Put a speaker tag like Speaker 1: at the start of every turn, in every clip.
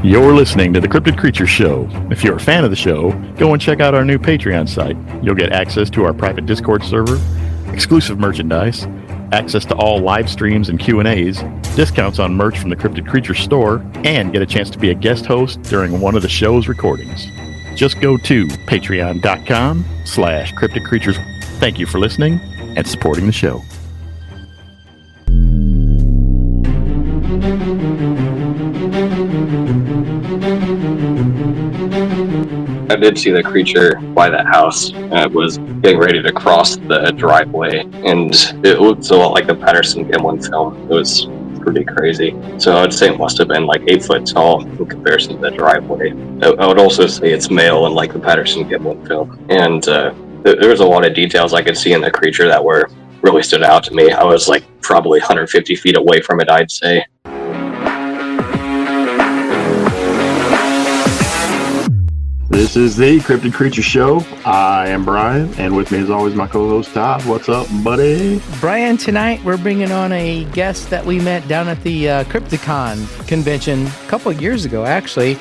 Speaker 1: You're listening to the Cryptid Creature Show. If you're a fan of the show, go and check out our new Patreon site. You'll get access to our private Discord server, exclusive merchandise, access to all live streams and Q&As, discounts on merch from the Cryptid Creature store, and get a chance to be a guest host during one of the show's recordings. Just go to patreon.com/Cryptid Creatures. Thank you for listening and supporting the show.
Speaker 2: I did see the creature by that house. It was getting ready to cross the driveway, and it looked a lot like the Patterson Gimlin film. It was pretty crazy. So I'd say it must have been like 8 foot tall in comparison to the driveway. I would also say it's male in like the Patterson Gimlin film. And there was a lot of details I could see in the creature that were really stood out to me. I was like probably 150 feet away from it, I'd say.
Speaker 1: This is the Cryptid Creature Show. I am Brian, and with me as always my co-host Todd. What's up, buddy?
Speaker 3: Brian, tonight we're bringing on a guest that we met down at the Crypticon convention a couple of years ago, actually.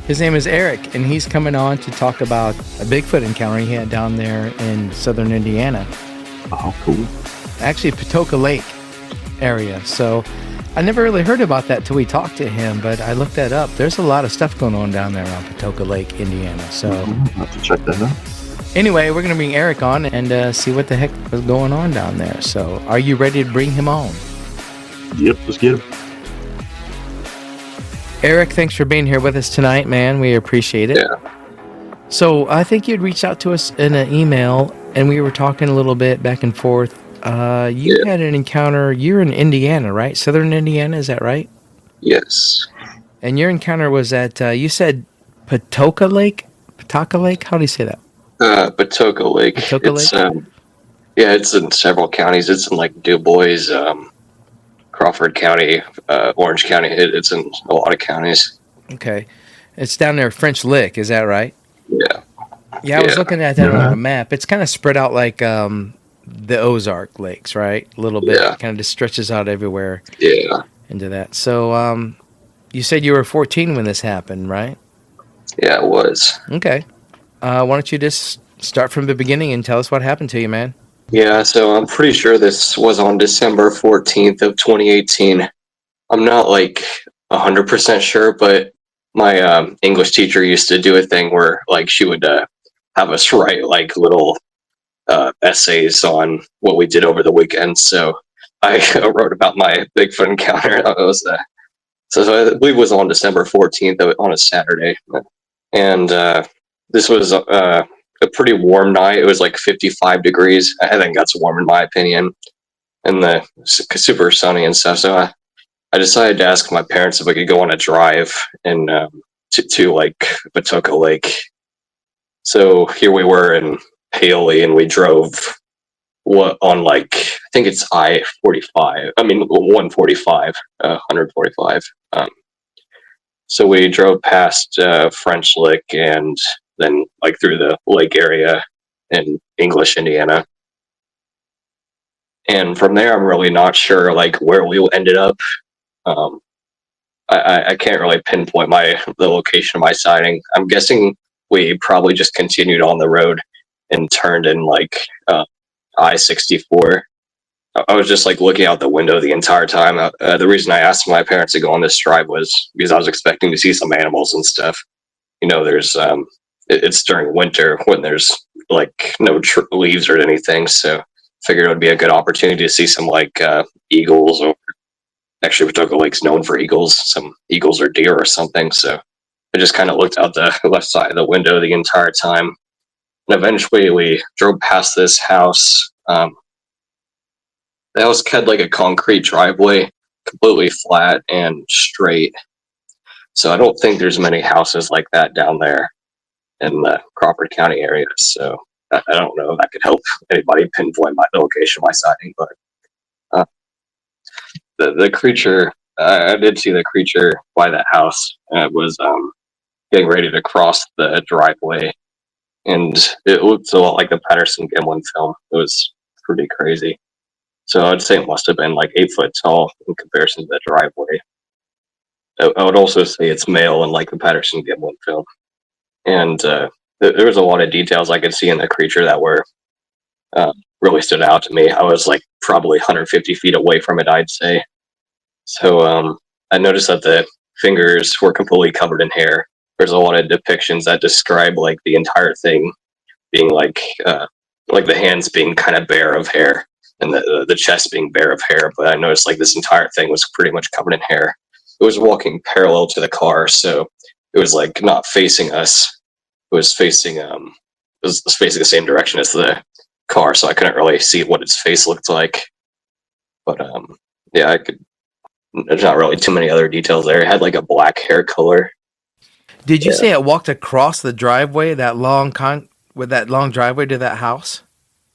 Speaker 3: His name is Eric, and he's coming on to talk about a Bigfoot encounter he had down there in southern Indiana.
Speaker 1: Oh, cool.
Speaker 3: Actually, Patoka Lake area. So I never really heard about that till we talked to him, but I looked that up. There's a lot of stuff going on down there around Patoka Lake, Indiana. So
Speaker 1: I'll have to check that out.
Speaker 3: Anyway, we're going to bring Eric on and see what the heck was going on down there. So are you ready to bring him on?
Speaker 1: Yep, let's get him.
Speaker 3: Eric, thanks for being here with us tonight, man. We appreciate it.
Speaker 2: Yeah.
Speaker 3: So I think you'd reached out to us in an email, and we were talking a little bit back and forth. You had an encounter. You're in Indiana, right? Southern Indiana, is that right?
Speaker 2: Yes.
Speaker 3: And your encounter was at, you said Patoka Lake? Patoka Lake? How do you say that?
Speaker 2: Patoka Lake.
Speaker 3: Patoka Lake?
Speaker 2: Yeah, it's in several counties. It's in like Du Bois, Crawford County, Orange County. It's in a lot of counties.
Speaker 3: Okay. It's down there, French Lick, is that right?
Speaker 2: Yeah.
Speaker 3: Yeah, I was looking at that on a map. It's kind of spread out like the Ozark Lakes, right? A little bit.
Speaker 2: Yeah.
Speaker 3: It kind of just stretches out everywhere into that. So you said you were 14 when this happened, right?
Speaker 2: Yeah, it was.
Speaker 3: Okay. Why don't you just start from the beginning and tell us what happened to you, man?
Speaker 2: Yeah, so I'm pretty sure this was on December 14th of 2018. I'm not like 100% sure, but my English teacher used to do a thing where like she would have us write like little essays on what we did over the weekend. So I wrote about my Bigfoot encounter. It was so I believe it was on December 14th on a Saturday, and this was a pretty warm night. It was like 55 degrees. I think that's warm in my opinion, and the super sunny and stuff. So I decided to ask my parents if I could go on a drive and to like Patoka Lake. So here we were in Haley, and we drove on like I think it's I-45. I mean 145, 145. So we drove past French Lick and then like through the lake area in English, Indiana. And from there, I'm really not sure like where we ended up. I can't really pinpoint the location of my sighting. I'm guessing we probably just continued on the road and turned in like I-64. I was just like looking out the window the entire time. The reason I asked my parents to go on this drive was because I was expecting to see some animals and stuff. You know, there's it's during winter when there's like no leaves or anything, so figured it would be a good opportunity to see some like eagles, or actually Patoka Lake's known for eagles, some eagles or deer or something. So I just kind of looked out the left side of the window the entire time. And eventually we drove past this house. The house had like a concrete driveway, completely flat and straight. So I don't think there's many houses like that down there in the Crawford County area. So I don't know if that could help anybody pinpoint the location of my sighting, but the creature, I did see the creature by that house. It was getting ready to cross the driveway, and it looked a lot like the Patterson Gimlin film. It was pretty crazy. So I'd say it must have been like 8 foot tall in comparison to the driveway. I would also say it's male, unlike the Patterson Gimlin film. And there was a lot of details I could see in the creature that were really stood out to me. I was like probably 150 feet away from it, I'd say. So I noticed that the fingers were completely covered in hair. There's a lot of depictions that describe like the entire thing being like the hands being kind of bare of hair and the chest being bare of hair. But I noticed like this entire thing was pretty much covered in hair. It was walking parallel to the car, so it was like not facing us. It was facing facing the same direction as the car, so I couldn't really see what its face looked like. But yeah, I could. There's not really too many other details there. It had like a black hair color.
Speaker 3: Did you say it walked across the driveway, that long driveway to that house?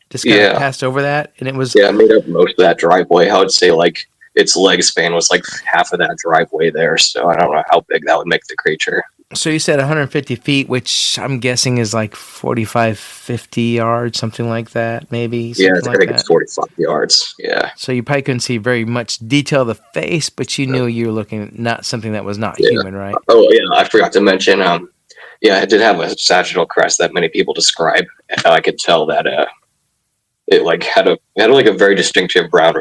Speaker 3: Just kind of passed over that, and it was...
Speaker 2: Yeah, it made up most of that driveway. I would say like its leg span was like half of that driveway there, so I don't know how big that would make the creature.
Speaker 3: So you said 150 feet, which I'm guessing is like 45, 50 yards, something like that, maybe?
Speaker 2: Yeah, I think it's 45 yards, yeah.
Speaker 3: So you probably couldn't see very much detail of the face, but you knew you were looking at not something that was not human, right?
Speaker 2: Oh, yeah, I forgot to mention, yeah, it did have a sagittal crest that many people describe. I could tell that it like had a very distinctive brow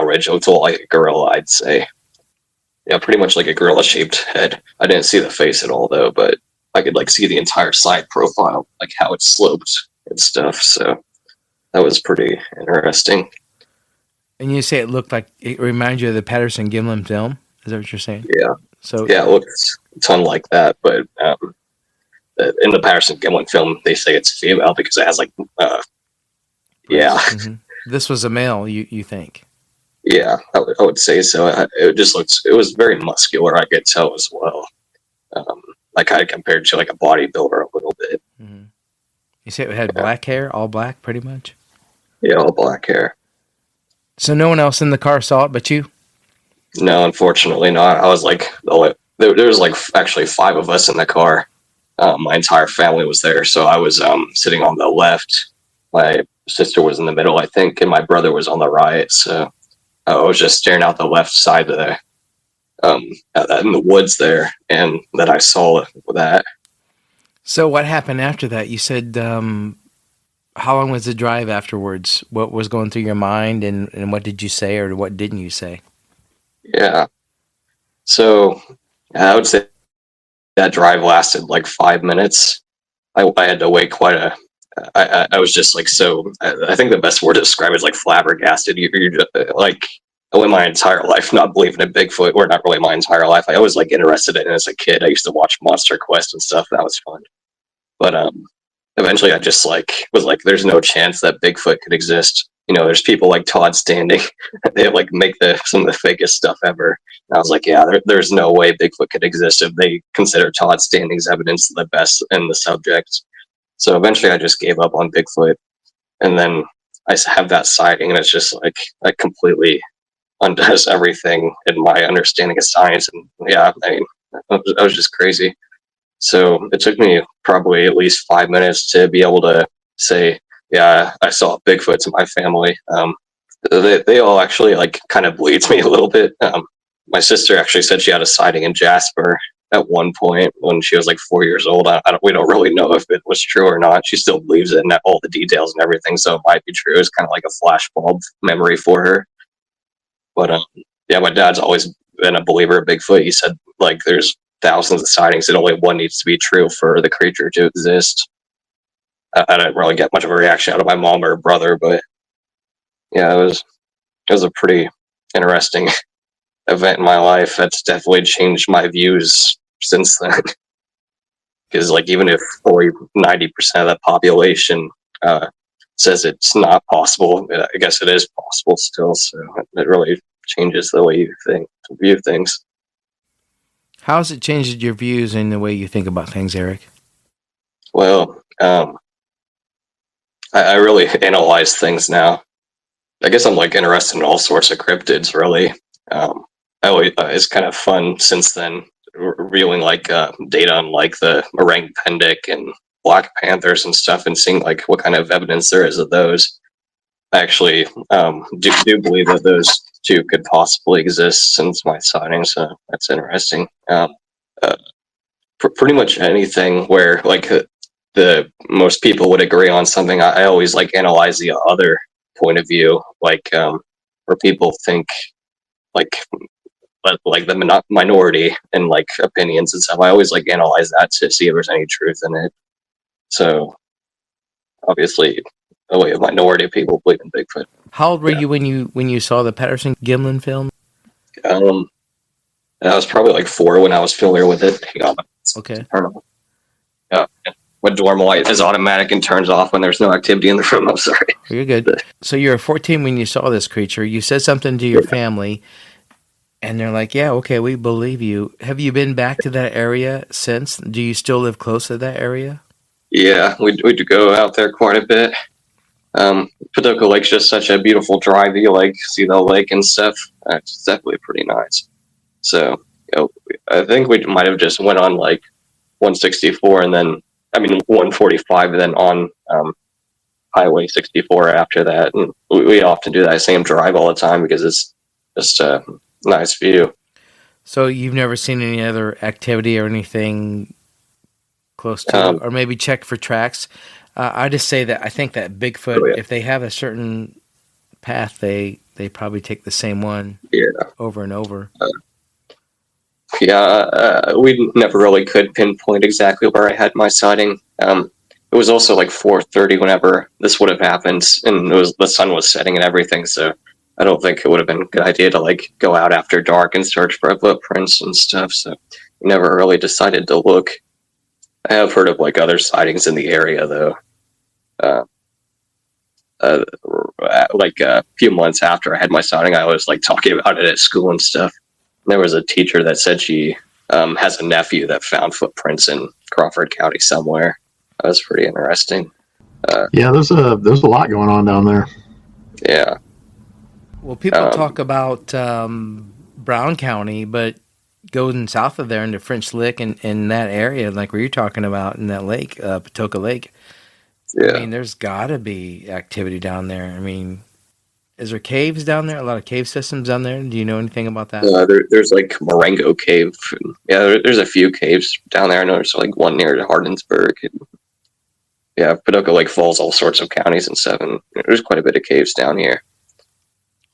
Speaker 2: ridge. It looked a lot like a gorilla, I'd say. Yeah, pretty much like a gorilla-shaped head. I didn't see the face at all, though, but I could like see the entire side profile, like how it sloped and stuff. So that was pretty interesting.
Speaker 3: And you say it reminds you of the Patterson Gimlin film? Is that what you're saying?
Speaker 2: Yeah.
Speaker 3: So
Speaker 2: yeah, it looks a ton like that, but in the Patterson Gimlin film, they say it's female because it has like, yeah.
Speaker 3: Mm-hmm. This was a male, you think?
Speaker 2: Yeah, I would say so. It was very muscular, I could tell as well. Like I compared to like a bodybuilder a little bit.
Speaker 3: Mm-hmm. You say it had black hair, all black, pretty much?
Speaker 2: Yeah, all black hair.
Speaker 3: So no one else in the car saw it but you?
Speaker 2: No, unfortunately not. I was like, there was like actually 5 of us in the car. My entire family was there, so I was sitting on the left. My sister was in the middle, I think, and my brother was on the right. So I was just staring out the left side of the in the woods there, and then I saw that.
Speaker 3: So what happened after that? You said, how long was the drive afterwards? What was going through your mind, and what did you say, or what didn't you say?
Speaker 2: Yeah. So I would say that drive lasted like 5 minutes. I had to wait quite a. I was just like so. I think the best word to describe it is like flabbergasted. You're just, like I went my entire life not believing in Bigfoot, or not really my entire life. I always like interested in it as a kid. I used to watch Monster Quest and stuff. That was fun. But eventually, I just like was like, "There's no chance that Bigfoot could exist." You know, there's people like Todd Standing. They like make some of the fakest stuff ever. And I was like, yeah, there's no way Bigfoot could exist if they consider Todd Standing's evidence the best in the subject. So eventually I just gave up on Bigfoot. And then I have that sighting, and it's just like, I completely undoes everything in my understanding of science. And yeah, I mean, I was just crazy. So it took me probably at least 5 minutes to be able to say, yeah, I saw Bigfoot to my family. They all actually like kind of bleeds me a little bit. My sister actually said she had a sighting in Jasper at one point when she was like 4 years old. We don't really know if it was true or not. She still believes it and all the details and everything, so it might be true. It's kind of like a flashbulb memory for her. But yeah, my dad's always been a believer of Bigfoot. He said like there's thousands of sightings and only one needs to be true for the creature to exist. I didn't really get much of a reaction out of my mom or brother, but yeah, it was a pretty interesting event in my life. That's definitely changed my views since then. Because like even if fully 90% of the population says it's not possible, I guess it is possible still. So it really changes the way you view things.
Speaker 3: How has it changed your views and the way you think about things, Eric?
Speaker 2: Well, I really analyze things now. I guess I'm like interested in all sorts of cryptids, really. It's kind of fun since then, reviewing like data on like the orang pendek and black panthers and stuff, and seeing like what kind of evidence there is of those. actually do believe that those two could possibly exist since my sighting, so that's interesting. Uh, Pretty much anything where like the most people would agree on something, I always like analyze the other point of view, like where people think like like the minority and like opinions and stuff. I always like analyze that to see if there's any truth in it. So obviously, only a minority of people believe in Bigfoot.
Speaker 3: How old were
Speaker 2: Yeah.
Speaker 3: you when you saw the Patterson Gimlin film?
Speaker 2: Um, I was probably like 4 when I was familiar with it. Hang on.
Speaker 3: Okay.
Speaker 2: Turn on. Yeah. When dorm light is automatic and turns off when there's no activity in the room. I'm sorry.
Speaker 3: You're good. So you were 14 when you saw this creature. You said something to your family, and they're like, "Yeah, okay, we believe you." Have you been back to that area since? Do you still live close to that area?
Speaker 2: Yeah, we'd go out there quite a bit. Patoka Lake's just such a beautiful drive. You like see the lake and stuff. It's definitely pretty nice. So, I think we might have just went on like 164 and then, 145 and then on Highway 64 after that. And we often do that same drive all the time because it's just a nice view.
Speaker 3: So you've never seen any other activity or anything close to, or maybe check for tracks. I just say that I think that Bigfoot, if they have a certain path, they probably take the same one over and over.
Speaker 2: We never really could pinpoint exactly where I had my sighting. It was also like 4:30 whenever this would have happened, and the sun was setting and everything. So I don't think it would have been a good idea to like go out after dark and search for footprints and stuff. So we never really decided to look. I have heard of like other sightings in the area though. Like a few months after I had my sighting, I was like talking about it at school and stuff. There was a teacher that said she has a nephew that found footprints in Crawford County somewhere. That was pretty interesting.
Speaker 4: There's a lot going on down there.
Speaker 2: Yeah.
Speaker 3: Well, people talk about Brown County, but going south of there into French Lick and in that area, like where you're talking about in that lake, Patoka Lake.
Speaker 2: Yeah.
Speaker 3: I mean, there's got to be activity down there. I mean, is there caves down there? A lot of cave systems down there? Do you know anything about that?
Speaker 2: There's like Marengo Cave. There's a few caves down there. I know there's like one near Hardensburg. Patoka Lake falls all sorts of counties and stuff, and there's quite a bit of caves down here.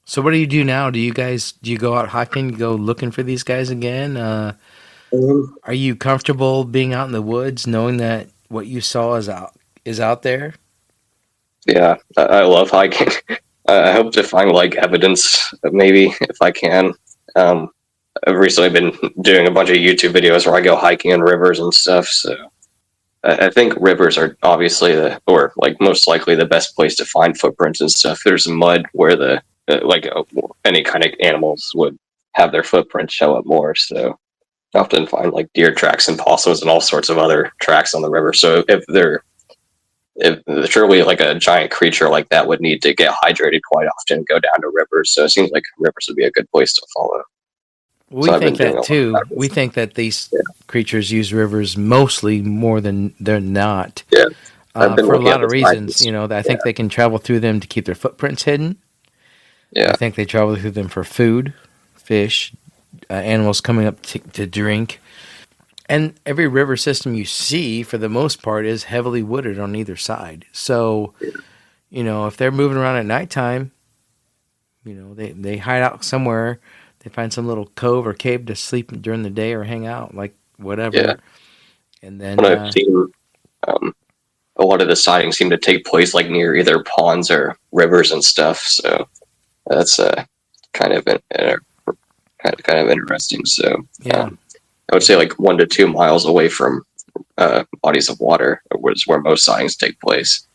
Speaker 3: So what do you do now? Do you go out hiking? You go looking for these guys again? Are you comfortable being out in the woods, knowing that what you saw is out there?
Speaker 2: Yeah, I love hiking. I hope to find like evidence, maybe if I can. I've recently been doing a bunch of YouTube videos where I go hiking in rivers and stuff. So I think rivers are obviously most likely the best place to find footprints and stuff. There's mud where any kind of animals would have their footprints show up more. So I often find like deer tracks and possums and all sorts of other tracks on the river. So if surely like a giant creature like that would need to get hydrated quite often, go down to rivers. So it seems like rivers would be a good place to follow.
Speaker 3: We think that too. We think that these creatures use rivers mostly more than they're not.
Speaker 2: Yeah.
Speaker 3: For a lot of reasons. I think they can travel through them to keep their footprints hidden.
Speaker 2: Yeah.
Speaker 3: I think they travel through them for food, fish, animals coming up to drink. And every river system you see, for the most part, is heavily wooded on either side. So, if they're moving around at nighttime, they hide out somewhere. They find some little cove or cave to sleep during the day or hang out, like whatever.
Speaker 2: Yeah.
Speaker 3: And then
Speaker 2: What I've seen, a lot of the sightings seem to take place like near either ponds or rivers and stuff. So that's kind of interesting. So
Speaker 3: yeah.
Speaker 2: I would say like 1 to 2 miles away from bodies of water is where most sightings take place.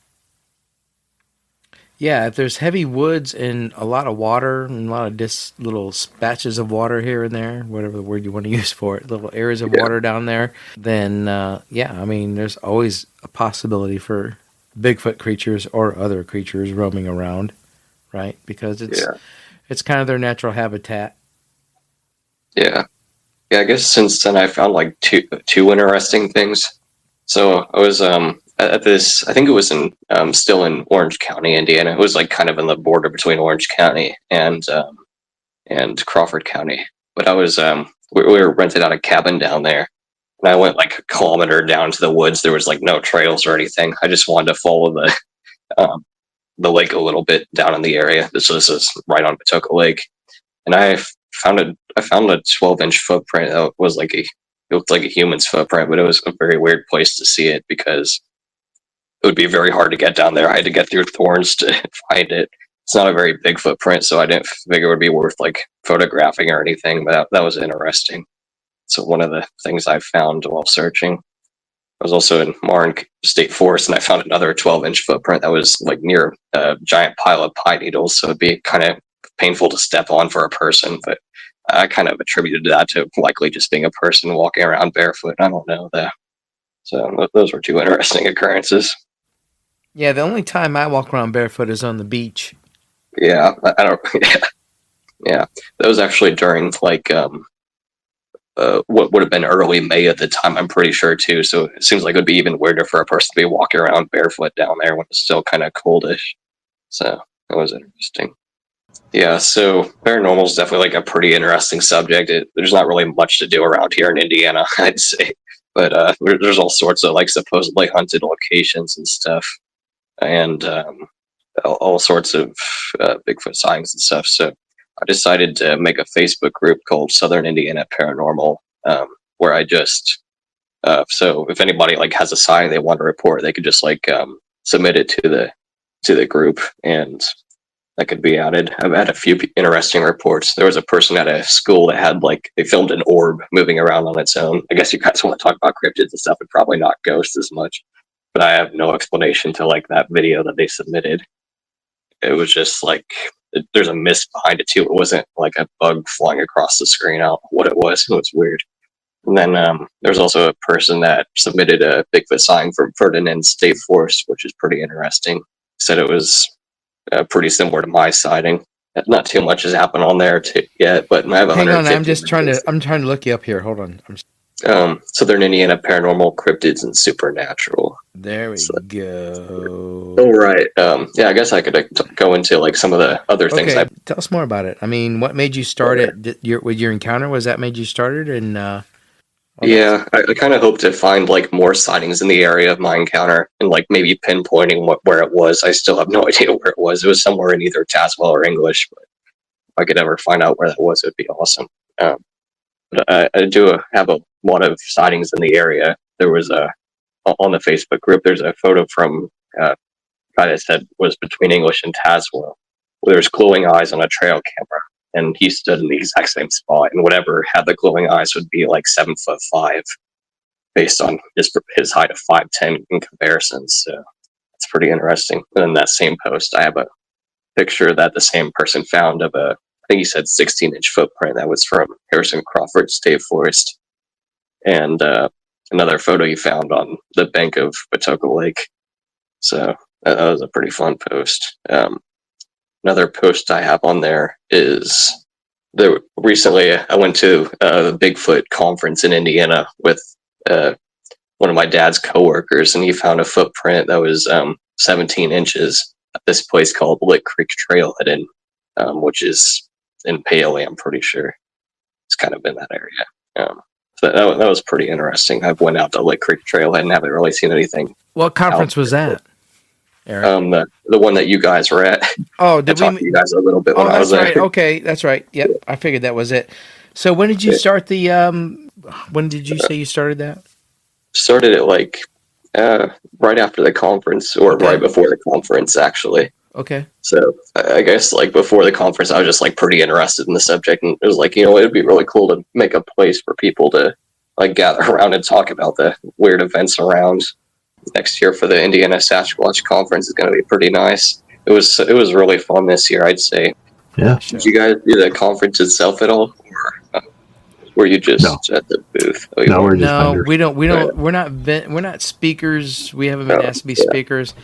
Speaker 3: Yeah, if there's heavy woods and a lot of water and a lot of just little spatches of water here and there, whatever the word you want to use for it, little areas of water down there, then there's always a possibility for Bigfoot creatures or other creatures roaming around, right? Because it's kind of their natural habitat.
Speaker 2: Yeah. Yeah, I guess since then I found like two interesting things. So I was at this, I think it was in still in Orange County, Indiana. It was like kind of in the border between Orange County and Crawford County. But I was we were rented out a cabin down there, and I went like a kilometer down to the woods. There was like no trails or anything. I just wanted to follow the lake a little bit down in the area. This is right on Patoka Lake, and I found a 12-inch footprint that was like it looked like a human's footprint, but it was a very weird place to see it because it would be very hard to get down there. I had to get through thorns to find it. It's not a very big footprint, so I didn't figure it would be worth like photographing or anything, but that was interesting. So one of the things I found while searching, I was also in Marne State Forest, and I found another 12-inch footprint that was like near a giant pile of pine needles, so it'd be kind of painful to step on for a person, but I kind of attributed that to likely just being a person walking around barefoot. I don't know that. So those were two interesting occurrences.
Speaker 3: Yeah, the only time I walk around barefoot is on the beach.
Speaker 2: Yeah, I don't. Yeah, that was actually during like what would have been early May at the time. I'm pretty sure too. So it seems like it would be even weirder for a person to be walking around barefoot down there when it's still kind of coldish. So that was interesting. Yeah, so paranormal is definitely like a pretty interesting subject. There's not really much to do around here in Indiana, I'd say, but there's all sorts of like supposedly haunted locations and stuff, and all sorts of Bigfoot sightings and stuff. So I decided to make a Facebook group called Southern Indiana Paranormal, where I just so if anybody like has a sign they want to report, they could just like submit it to the group, and that could be added. I've had a few interesting reports. There was a person at a school that had like they filmed an orb moving around on its own. I guess you guys want to talk about cryptids and stuff, and probably not ghosts as much, but I have no explanation to like that video that they submitted. It was just like there's a mist behind it too. It wasn't like a bug flying across the screen. Out what it was. It was weird. And then there's also a person that submitted a Bigfoot sign from Ferdinand State Forest, which is pretty interesting. Said it was pretty similar to my sighting. Not too much has happened on there yet, but I have
Speaker 3: Hang on, I'm trying to look you up here. Hold on.
Speaker 2: Southern Indiana Paranormal, Cryptids, and Supernatural.
Speaker 3: There we go.
Speaker 2: All right. Yeah, I guess I could go into like some of the other things.
Speaker 3: Okay, tell us more about it. I mean, what made you start it? With your encounter, was that made you start it? And
Speaker 2: yeah, I kind of hope to find like more sightings in the area of my encounter, and like maybe pinpointing where it was. I still have no idea where it was. It was somewhere in either Tazewell or English, but if I could ever find out where that was, it would be awesome. But I do have a lot of sightings in the area. There was on the Facebook group, there's a photo from guy that said was between English and Tazewell, where there's glowing eyes on a trail camera, and he stood in the exact same spot, and whatever had the glowing eyes would be like 7'5", based on his height of 5'10" in comparison. So it's pretty interesting. And in that same post, I have a picture that the same person found of a, I think he said 16-inch footprint that was from Harrison Crawford State Forest, and another photo he found on the bank of Patoka Lake. So that was a pretty fun post. Another post I have on there is recently I went to the Bigfoot conference in Indiana with one of my dad's coworkers, and he found a footprint that was 17 inches at this place called Lick Creek Trailhead, which is in Paoli, I'm pretty sure. It's kind of in that area. So that was pretty interesting. I went out to Lick Creek Trailhead and haven't really seen anything.
Speaker 3: What conference was that, Eric?
Speaker 2: The one that you guys were at.
Speaker 3: Oh, did
Speaker 2: I talked to you guys a little bit when I was
Speaker 3: right.
Speaker 2: there.
Speaker 3: Okay, that's right. Yep, I figured that was it. So when did you start the? When did you say you started that?
Speaker 2: Started it like right after the conference, or right before the conference, actually.
Speaker 3: Okay.
Speaker 2: So I guess like before the conference, I was just like pretty interested in the subject, and it was like, it'd be really cool to make a place for people to like gather around and talk about the weird events around. Next year for the Indiana Sasquatch Conference is going to be pretty nice. It was really fun this year, I'd say.
Speaker 4: Yeah.
Speaker 2: Did you guys do the conference itself at all, or were you just at the booth?
Speaker 4: No, we're just vendors.
Speaker 3: We don't. We're not speakers. We haven't been asked to be speakers.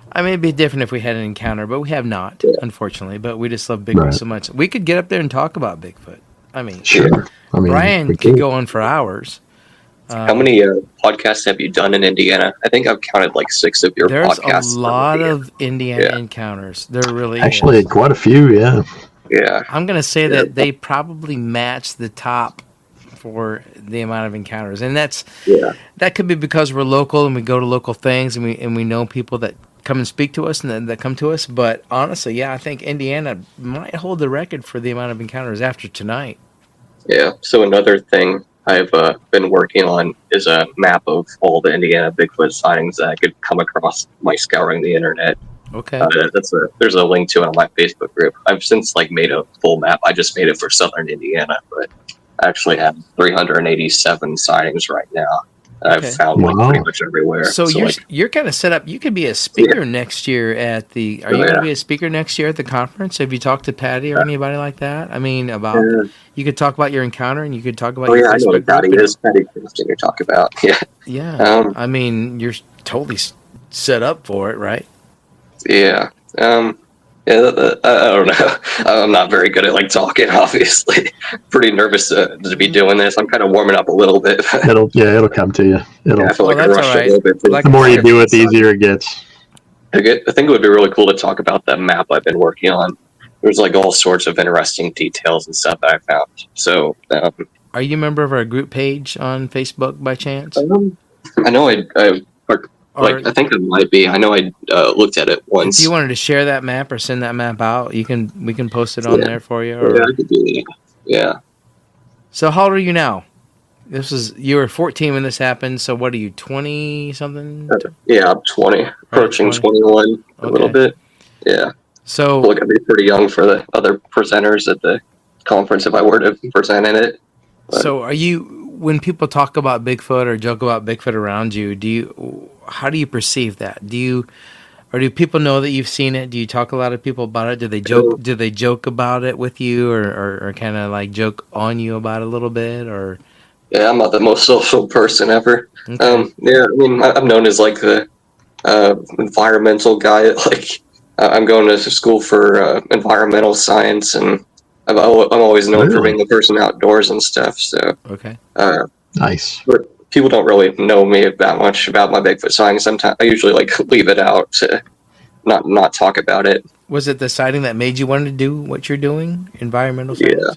Speaker 3: I mean, it'd be different if we had an encounter, but we have not, unfortunately. But we just love Bigfoot so much. We could get up there and talk about Bigfoot. I mean,
Speaker 4: sure. I mean,
Speaker 3: Brian could go on for hours.
Speaker 2: How many podcasts have you done in Indiana? I think I've counted like 6 of your
Speaker 3: There's
Speaker 2: podcasts.
Speaker 3: a lot of Indiana encounters. There really
Speaker 4: Actually,
Speaker 3: is.
Speaker 4: quite a few, yeah.
Speaker 2: Yeah.
Speaker 3: I'm going to say that they probably match the top for the amount of encounters. And that could be because we're local and we go to local things and we know people that come and speak to us and that come to us. But honestly, yeah, I think Indiana might hold the record for the amount of encounters after tonight.
Speaker 2: Yeah. So another thing I've been working on is a map of all the Indiana Bigfoot sightings that I could come across by scouring the internet.
Speaker 3: Okay.
Speaker 2: There's a link to it on my Facebook group. I've since made a full map. I just made it for Southern Indiana, but I actually have 387 sightings right now. I've found pretty much everywhere.
Speaker 3: So you're kind of set up. You could be a speaker next year at the. Are you going to be a speaker next year at the conference? Have you talked to Patty or anybody like that? I mean, about you could talk about your encounter and you could talk about.
Speaker 2: I know what Patty is. Patty you're talking about. Yeah.
Speaker 3: Yeah. I mean, you're totally set up for it, right?
Speaker 2: Yeah. I don't know. I'm not very good at talking. Obviously, pretty nervous to be doing this. I'm kind of warming up a little bit.
Speaker 4: It'll come to you.
Speaker 2: I feel like I rushed a little bit.
Speaker 4: The more you do it, the easier it gets.
Speaker 2: I think it would be really cool to talk about that map I've been working on. There's all sorts of interesting details and stuff that I found. So,
Speaker 3: are you a member of our group page on Facebook by chance?
Speaker 2: I know I think it might be. I know I looked at it once.
Speaker 3: If you wanted to share that map or send that map out, we can post it on there for you.
Speaker 2: Yeah, I could do that. Yeah.
Speaker 3: So how old are you now? You were 14 when this happened. So what are you, 20 something?
Speaker 2: Yeah, I'm 20, approaching 21 a little bit. Yeah.
Speaker 3: So
Speaker 2: look, I'd be pretty young for the other presenters at the conference if I were to present in it. But.
Speaker 3: So when people talk about Bigfoot or joke about Bigfoot around you, how do you perceive that? Do people know that you've seen it? Do you talk a lot of people about it? Do they joke? Do they joke about it with you, or kind of joke on you about it a little bit? Or
Speaker 2: yeah, I'm not the most social person ever. Okay. Yeah, I mean, I'm known as the environmental guy. I'm going to school for environmental science, and I'm always known for being the person outdoors and stuff. So
Speaker 3: okay,
Speaker 4: nice.
Speaker 2: But people don't really know me that much about my Bigfoot sighting. Sometimes I usually leave it out to not talk about it.
Speaker 3: Was it the sighting that made you want to do what you're doing, environmental science?
Speaker 2: Yeah.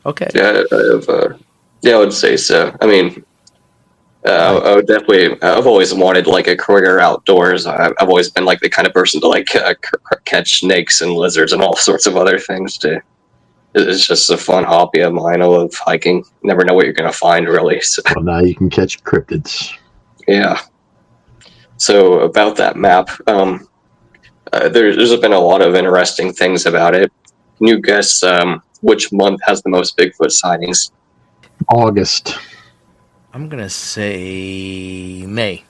Speaker 3: Okay.
Speaker 2: Yeah, I would say so. I mean, I would definitely. I've always wanted a career outdoors. I've always been the kind of person to catch snakes and lizards and all sorts of other things. It's just a fun hobby of mine. I love hiking. Never know what you're going to find, really. So.
Speaker 4: Well, now you can catch cryptids.
Speaker 2: Yeah. So about that map, there's been a lot of interesting things about it. Can you guess which month has the most Bigfoot sightings?
Speaker 4: August.
Speaker 3: I'm going to say May.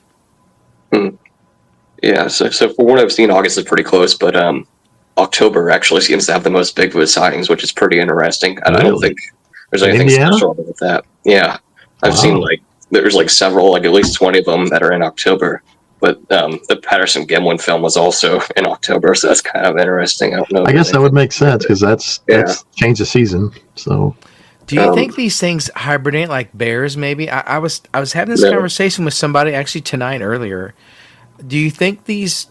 Speaker 2: Yeah, so from what I've seen, August is pretty close, but October actually seems to have the most Bigfoot sightings, which is pretty interesting. And I don't think there's anything special about that. Yeah, I've seen there's several, at least 20 of them that are in October. But the Patterson Gimlin film was also in October, so that's kind of interesting.
Speaker 4: I guess that would make sense because that's changed the season. So,
Speaker 3: do you think these things hibernate like bears? Maybe I was having this conversation with somebody actually tonight earlier. Do you think these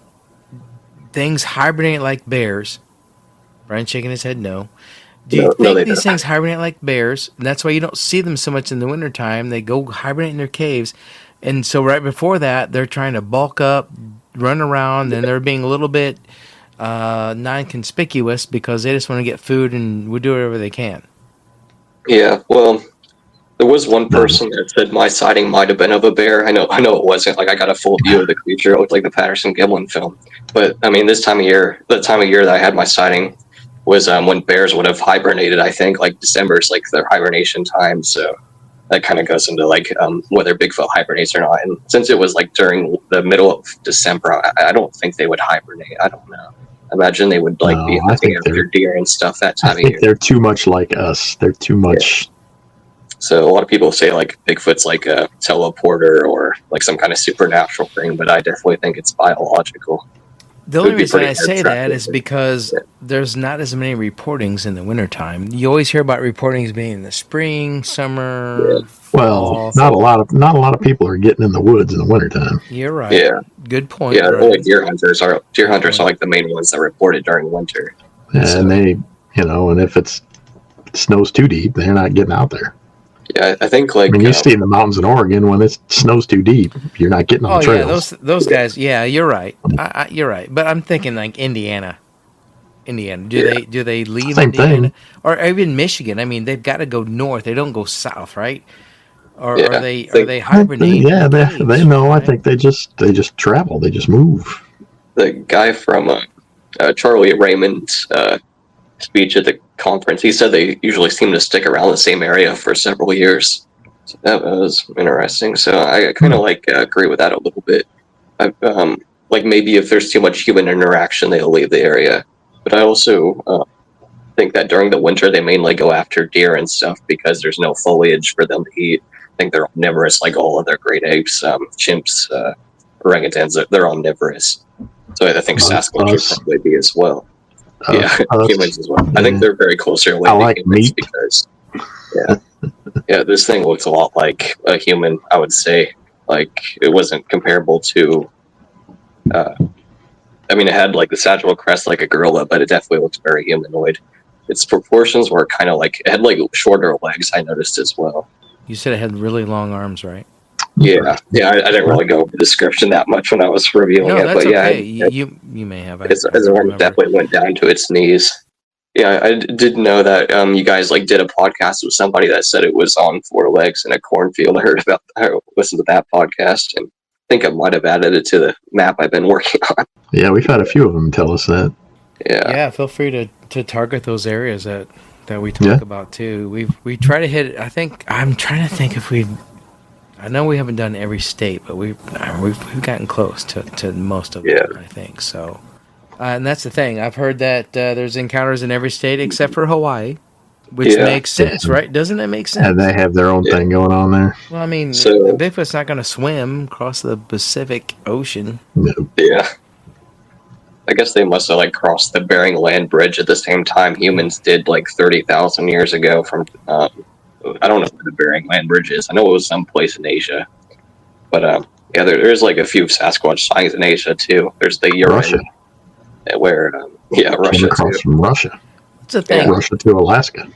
Speaker 3: things hibernate like bears? Brian's shaking his head no. Do you think these things hibernate like bears? And that's why you don't see them so much in the wintertime. They go hibernate in their caves. And so right before that, they're trying to bulk up, run around, and they're being a little bit non-conspicuous because they just want to get food and would do whatever they can.
Speaker 2: Yeah, well, there was one person that said my sighting might have been of a bear. I know it wasn't. I got a full view of the creature. It looked like the Patterson Gimlin film. But, I mean, the time of year that I had my sighting was when bears would have hibernated, I think. December is their hibernation time, so that kind of goes into whether Bigfoot hibernates or not. And since it was during the middle of December, I don't think they would hibernate. I don't know. I imagine they would be hunting after deer and stuff that time of year.
Speaker 4: They're too much like us. They're too much.
Speaker 2: Yeah. So a lot of people say Bigfoot's a teleporter or some kind of supernatural thing, but I definitely think it's biological.
Speaker 3: The only reason I say that is because there's not as many reportings in the wintertime. You always hear about reportings being in the spring, summer, fall. fall.
Speaker 4: not a lot of people are getting in the woods in the wintertime.
Speaker 3: You're right.
Speaker 2: Yeah.
Speaker 3: Good point.
Speaker 2: Yeah,
Speaker 3: Brian.
Speaker 2: like deer hunters are like the main ones that report it during winter.
Speaker 4: And they, and if it snows too deep, they're not getting out there.
Speaker 2: Yeah, I think like
Speaker 4: I mean, you see in the mountains in Oregon when it snows too deep, you're not getting on the trails.
Speaker 3: Yeah, those guys. Yeah, you're right. You're right. But I'm thinking like Indiana. Do they leave
Speaker 4: Same
Speaker 3: Indiana
Speaker 4: thing.
Speaker 3: or even Michigan? I mean, they've got to go north. They don't go south, right? Or
Speaker 2: Yeah,
Speaker 3: are they hibernate?
Speaker 4: Yeah,
Speaker 3: in the
Speaker 4: they
Speaker 3: caves,
Speaker 4: know.
Speaker 3: right?
Speaker 4: I think they just travel. They just move.
Speaker 2: the guy from Charlie Raymond's speech at the conference, he said they usually seem to stick around the same area for several years. So that was interesting. So I kind of agree with that a little bit. Like maybe if there's too much human interaction, they'll leave the area. But I also think that during the winter they mainly go after deer and stuff because there's no foliage for them to eat. I think they're omnivorous like all other great apes, chimps, orangutans. They're omnivorous. So I think Sasquatch would probably be as well. Humans as well. I think they're very closely related to humans
Speaker 4: meat.
Speaker 2: because this thing looks a lot like a human. I would say like it wasn't comparable to. I mean, it had like the sagittal crest like a gorilla, but it definitely looks very humanoid. Its proportions were kind of like it had like shorter legs. I noticed as well.
Speaker 3: You said it had really long arms, right?
Speaker 2: Yeah. I didn't really go over the description that much when I was reviewing it,
Speaker 3: That's
Speaker 2: but
Speaker 3: okay. You may have.
Speaker 2: Its arm definitely went down to its knees. Yeah, I did know that you guys did a podcast with somebody that said it was on 4 legs in a cornfield. I listened to that podcast and I think I might have added it to the map I've been working on.
Speaker 4: Yeah, we've had a few of them tell us that.
Speaker 3: Yeah, feel free to target those areas that we talk about too. We try to hit. I'm trying to think if we. I know we haven't done every state, but we've gotten close to most of them. I think so. And that's the thing. I've heard that there's encounters in every state except for Hawaii, which makes sense, right? Doesn't it make sense?
Speaker 4: And they have their own thing going on there.
Speaker 3: Well, I mean, Bigfoot's not going to swim across the Pacific Ocean.
Speaker 4: No.
Speaker 2: Yeah. I guess they must have crossed the Bering Land Bridge at the same time humans did 30,000 years ago from I don't know where the Bering Land Bridge is. I know it was someplace in Asia. But there's a few Sasquatch sightings in Asia too. There's the Ural
Speaker 4: Russia.
Speaker 2: Where Russia
Speaker 4: across
Speaker 2: too.
Speaker 4: from Russia.
Speaker 3: That's the thing.
Speaker 4: Russia to Alaska.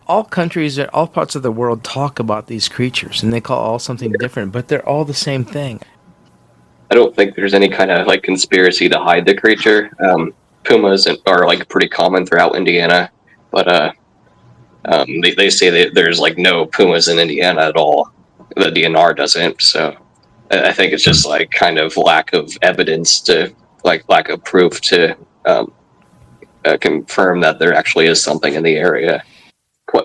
Speaker 3: All countries, all parts of the world talk about these creatures, and they call all something different, but they're all the same thing.
Speaker 2: I don't think there's any kind of conspiracy to hide the creature. Pumas are pretty common throughout Indiana, but they say that there's no pumas in Indiana at all. The DNR doesn't, so I think it's just kind of lack of evidence to lack of proof to confirm that there actually is something in the area.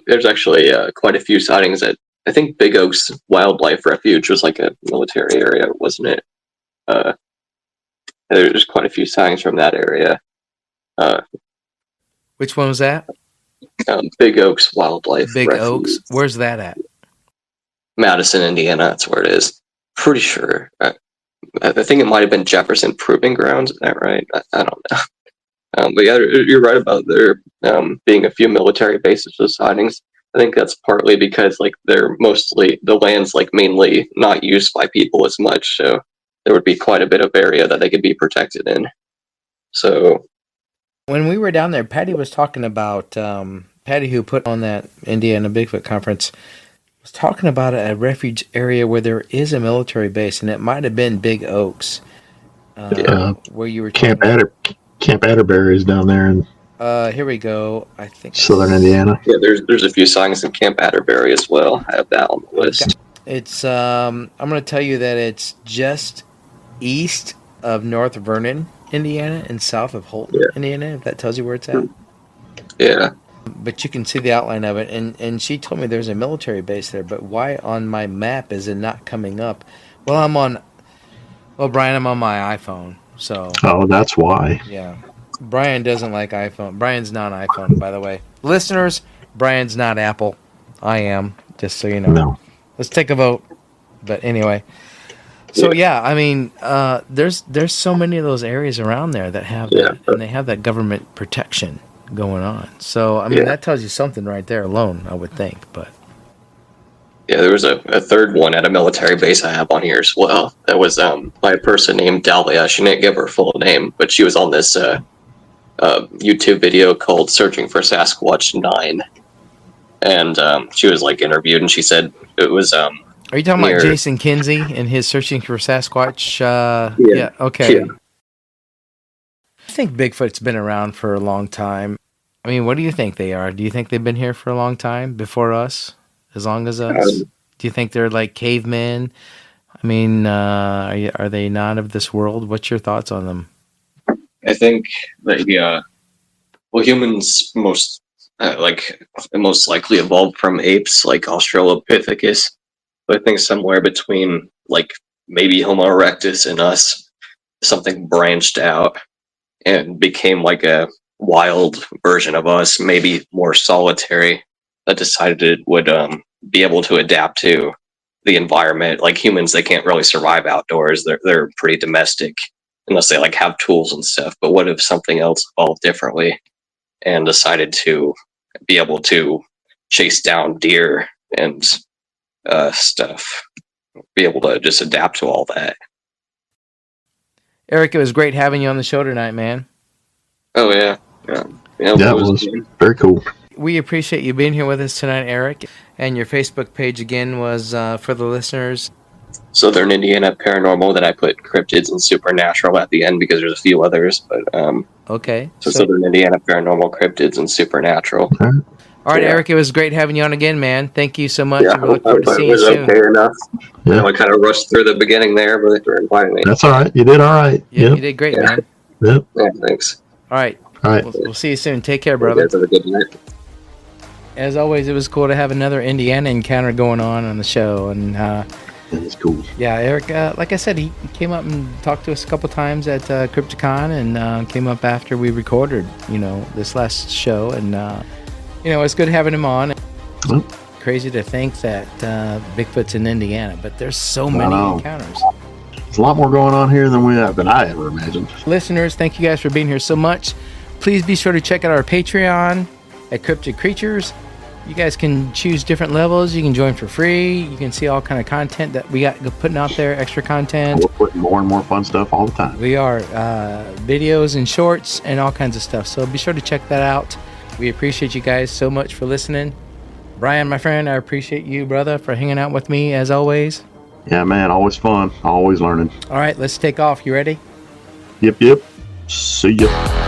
Speaker 2: There's actually quite a few sightings at I think Big Oaks Wildlife Refuge was a military area, wasn't it? There's quite a few sightings from that area.
Speaker 3: Which one was that?
Speaker 2: Big Oaks Wildlife
Speaker 3: Big
Speaker 2: Refuge.
Speaker 3: Oaks? Where's that at?
Speaker 2: Madison, Indiana. That's where it is. Pretty sure. I think it might have been Jefferson Proving Grounds. Is that right? I don't know. But yeah, you're right about there being a few military bases with sightings. I think that's partly because they're mostly the land's mainly not used by people as much, so there would be quite a bit of area that they could be protected in. So
Speaker 3: when we were down there, Patty was talking about Patty, who put on that Indiana Bigfoot conference, was talking about a refuge area where there is a military base, and it might have been Big Oaks, where you were
Speaker 4: Camp Atterbury is down there in
Speaker 3: here we go. I think
Speaker 4: southern Indiana.
Speaker 2: Yeah, there's a few sightings in Camp Atterbury as well. I have that on the list.
Speaker 3: It's I'm going to tell you that it's just east of North Vernon, Indiana, and south of Holton, Indiana, if that tells you where it's at.
Speaker 2: Yeah.
Speaker 3: But you can see the outline of it, and she told me there's a military base there, but why on my map is it not coming up? Well, Brian, I'm on my iPhone, so...
Speaker 4: Oh, that's why.
Speaker 3: Yeah. Brian doesn't like iPhone. Brian's not iPhone, by the way. Listeners, Brian's not Apple. I am, just so you know.
Speaker 4: No.
Speaker 3: Let's take a vote. But anyway... So yeah, I mean, there's so many of those areas around there that have that, and they have that government protection going on. So I mean, that tells you something right there alone, I would think. But
Speaker 2: Yeah, there was a third one at a military base I have on here as well. That was by a person named Dahlia. She didn't give her full name, but she was on this YouTube video called "Searching for Sasquatch 9," and she was like interviewed, and she said it was
Speaker 3: Are you talking
Speaker 2: near-
Speaker 3: about Jason Kinsey and his Searching for Sasquatch?
Speaker 2: Yeah.
Speaker 3: Okay.
Speaker 2: Yeah.
Speaker 3: I think Bigfoot's been around for a long time. I mean, what do you think they are? Do you think they've been here for a long time before us? As long as us? Do you think they're like cavemen? I mean, are they not of this world? What's your thoughts on them?
Speaker 2: I think that humans most likely evolved from apes like Australopithecus. But I think somewhere between like maybe Homo erectus and us, something branched out and became like a wild version of us, maybe more solitary, that decided it would be able to adapt to the environment. Like humans, they can't really survive outdoors. They're pretty domestic unless they like have tools and stuff. But what if something else evolved differently and decided to be able to chase down deer and stuff, be able to just adapt to all that?
Speaker 3: Eric, it was great having you on the show tonight, man.
Speaker 2: Oh yeah.
Speaker 4: Yeah, it was very cool.
Speaker 3: We appreciate you being here with us tonight, Eric. And your Facebook page again was for the listeners.
Speaker 2: Southern Indiana Paranormal. That I put cryptids and supernatural at the end because there's a few others, but
Speaker 3: Okay.
Speaker 2: so Southern Indiana Paranormal, cryptids and supernatural.
Speaker 3: All right,
Speaker 2: Yeah.
Speaker 3: Eric, it was great having you on again, man. Thank you so much.
Speaker 2: Yeah,
Speaker 3: We look forward to seeing
Speaker 2: it
Speaker 3: you
Speaker 2: was
Speaker 3: soon.
Speaker 2: okay enough.
Speaker 4: Yeah.
Speaker 2: I know I kind of rushed through the beginning there, but for inviting me.
Speaker 4: That's all right. You did all right.
Speaker 3: Yeah,
Speaker 4: Yep.
Speaker 3: you did great,
Speaker 2: Yeah.
Speaker 3: man.
Speaker 4: Yep.
Speaker 2: Yeah, thanks.
Speaker 3: All right.
Speaker 4: All right.
Speaker 3: We'll see you soon. Take care,
Speaker 2: You
Speaker 3: brother.
Speaker 2: guys have a good night.
Speaker 3: As always, it was cool to have another Indiana encounter going on the show. And
Speaker 4: That's cool.
Speaker 3: yeah, Eric, like I said, he came up and talked to us a couple times at Crypticon and came up after we recorded, this last show. And, it's good having him on.
Speaker 4: Well,
Speaker 3: Crazy to think that Bigfoot's in Indiana, but there's so many
Speaker 4: know.
Speaker 3: encounters.
Speaker 4: there's a lot more going on here than I ever imagined.
Speaker 3: Listeners, thank you guys for being here so much. Please be sure to check out our Patreon at Cryptid Creatures. You guys can choose different levels. You can join for free. You can see all kind of content that we got putting out there, extra content.
Speaker 4: We're putting more and more fun stuff all the time.
Speaker 3: We are videos and shorts and all kinds of stuff. So be sure to check that out. We appreciate you guys so much for listening. Brian, my friend, I appreciate you, brother, for hanging out with me as always.
Speaker 4: Yeah, man. Always fun. Always learning.
Speaker 3: All right, let's take off. You ready?
Speaker 4: Yep. See ya.